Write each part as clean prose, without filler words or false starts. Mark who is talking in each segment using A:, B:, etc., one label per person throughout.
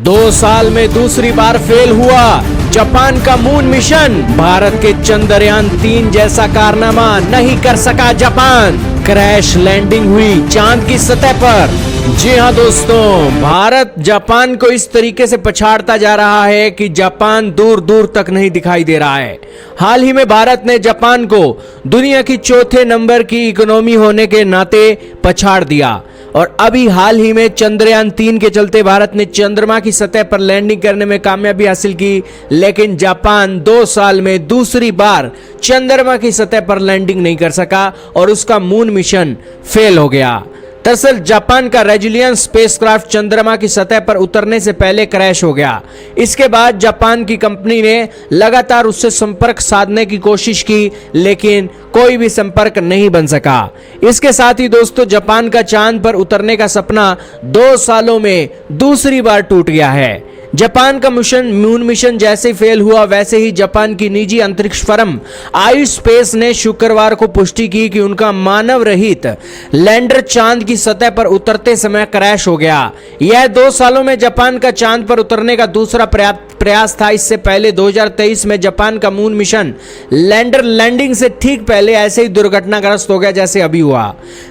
A: 2 साल में दूसरी बार फेल हुआ जापान का मून मिशन। भारत के चंद्रयान-3 जैसा कारनामा नहीं कर सका जापान। क्रैश लैंडिंग हुई चांद की सतह पर। जी हां दोस्तों, भारत जापान को इस तरीके से पछाड़ता जा रहा है कि जापान दूर दूर तक नहीं दिखाई दे रहा है। हाल ही में भारत ने जापान को दुनिया की चौथे नंबर की इकोनॉमी होने के नाते पछाड़ दिया और अभी हाल ही में चंद्रयान-3 के चलते भारत ने चंद्रमा की सतह पर लैंडिंग करने में कामयाबी हासिल की, लेकिन जापान 2 साल में दूसरी बार चंद्रमा की सतह पर लैंडिंग नहीं कर सका और उसका मून मिशन फेल हो गया। दरअसल जापान का रेजिलियंस स्पेसक्राफ्ट चंद्रमा की सतह पर उतरने से पहले क्रैश हो गया। इसके बाद जापान की कंपनी ने लगातार उससे संपर्क साधने की कोशिश की, लेकिन कोई भी संपर्क नहीं बन सका। इसके साथ ही दोस्तों, जापान का चांद पर उतरने का सपना 2 सालों में दूसरी बार टूट गया है। जापान का मून मिशन जैसे फेल हुआ, वैसे ही जापान की निजी अंतरिक्ष फर्म आईस्पेस ने शुक्रवार को पुष्टि की कि उनका मानव रहित लैंडर चांद की सतह पर उतरते समय क्रैश हो गया। यह 2 सालों में जापान का चांद पर उतरने का दूसरा प्रयास था। इससे पहले 2023 में जापान का मून मिशन लैंडर लैंडिंग से ठीक पहले ऐसे ही दुर्घटनाग्रस्त हो गया जैसे अभी हुआ।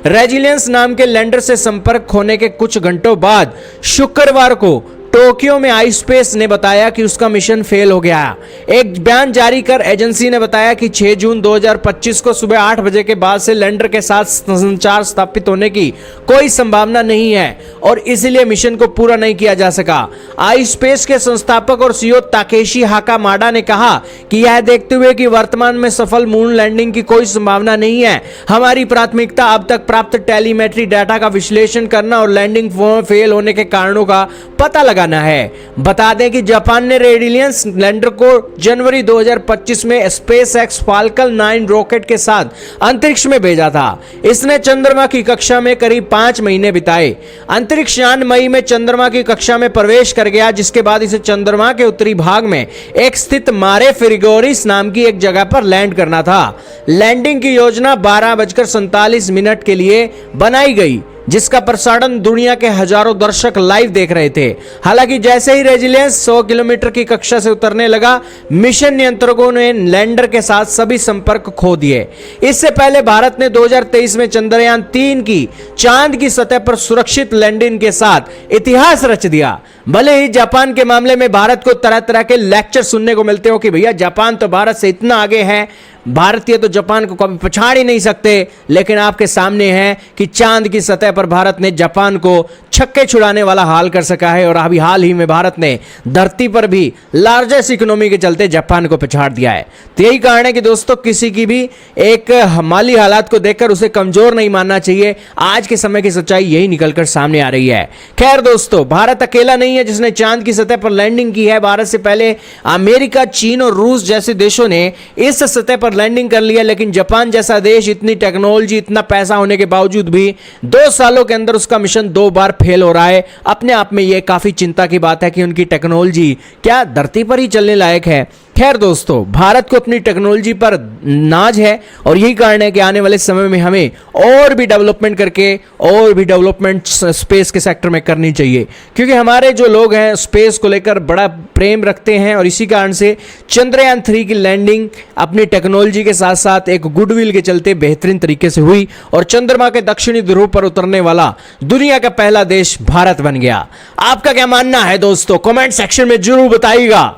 A: रेजिलियंस नाम के लैंडर से संपर्क खोने के कुछ घंटों बाद शुक्रवार को टोक्यो में आईस्पेस ने बताया कि उसका मिशन फेल हो गया। एक बयान जारी कर एजेंसी ने बताया कि 6 जून 2025 को सुबह 8 बजे के बाद से लैंडर के साथ संचार स्थापित होने की कोई संभावना नहीं है और इसलिए मिशन को पूरा नहीं किया जा सका। आईस्पेस के संस्थापक और सीईओ ताकेशी हाकामाडा ने कहा कि यह देखते हुए कि वर्तमान में सफल मून लैंडिंग की कोई संभावना नहीं है, हमारी प्राथमिकता अब तक प्राप्त टेलीमेट्री डाटा का विश्लेषण करना और लैंडिंग फेल होने के कारणों का पता लगाना है। बता दें कि जापान ने रेजिलियंस लैंडर को जनवरी 2025 में स्पेसएक्स फाल्कन 9 रॉकेट के साथ अंतरिक्ष में भेजा था। इसने चंद्रमा की कक्षा में करीब 5 महीने बिताए। अंतरिक्ष यान मई में चंद्रमा की कक्षा में प्रवेश कर गया, जिसके बाद इसे चंद्रमा के उत्तरी भाग में एक स्थित मारे फ्रिगोरिस नाम की एक जगह पर लैंड करना था। लैंडिंग की योजना 12:47 के लिए बनाई गई, जिसका प्रसारण दुनिया के हजारों दर्शक लाइव देख रहे थे। हालांकि जैसे ही रेजिलियंस 100 किलोमीटर की कक्षा से उतरने लगा, मिशन नियंत्रकों ने लैंडर के साथ सभी संपर्क खो दिए। इससे पहले भारत ने 2023 में चंद्रयान-3 की चांद की सतह पर सुरक्षित लैंडिंग के साथ इतिहास रच दिया। भले ही जापान के मामले में भारत को तरह तरह के लेक्चर सुनने को मिलते हो कि भैया जापान तो भारत से इतना आगे है, भारतीय तो जापान को कभी पछाड़ ही नहीं सकते, लेकिन आपके सामने है कि चांद की सतह पर भारत ने जापान को छक्के छुड़ाने वाला हाल कर सका है और अभी हाल ही में भारत ने धरती पर भी लार्जेस्ट इकोनॉमी के चलते जापान को पछाड़ दिया है। तो यही कारण है कि दोस्तों, किसी की भी एक माली हालात को देखकर उसे कमजोर नहीं मानना चाहिए। आज के समय की सच्चाई यही निकलकर सामने आ रही है। खैर दोस्तों, भारत अकेला नहीं है जिसने चांद की सतह पर लैंडिंग की है। भारत से पहले अमेरिका, चीन और रूस जैसे देशों ने इस सतह पर लैंडिंग कर लिया, लेकिन जापान जैसा देश इतनी टेक्नोलॉजी, इतना पैसा होने के बावजूद भी 2 सालों के अंदर उसका मिशन 2 बार फेल हो रहा है। अपने आप में यह काफी चिंता की बात है कि उनकी टेक्नोलॉजी क्या धरती पर ही चलने लायक है। खैर दोस्तों, भारत को अपनी टेक्नोलॉजी पर नाज है और यही कारण है कि आने वाले समय में हमें और भी डेवलपमेंट करके और भी डेवलपमेंट स्पेस के सेक्टर में करनी चाहिए, क्योंकि हमारे जो लोग हैं स्पेस को लेकर बड़ा प्रेम रखते हैं और इसी कारण से चंद्रयान-3 की लैंडिंग अपनी टेक्नोलॉजी के साथ साथ एक गुडविल के चलते बेहतरीन तरीके से हुई और चंद्रमा के दक्षिणी ध्रुव पर उतरने वाला दुनिया का पहला देश भारत बन गया। आपका क्या मानना है दोस्तों? कमेंट सेक्शन में जरूर बताइएगा।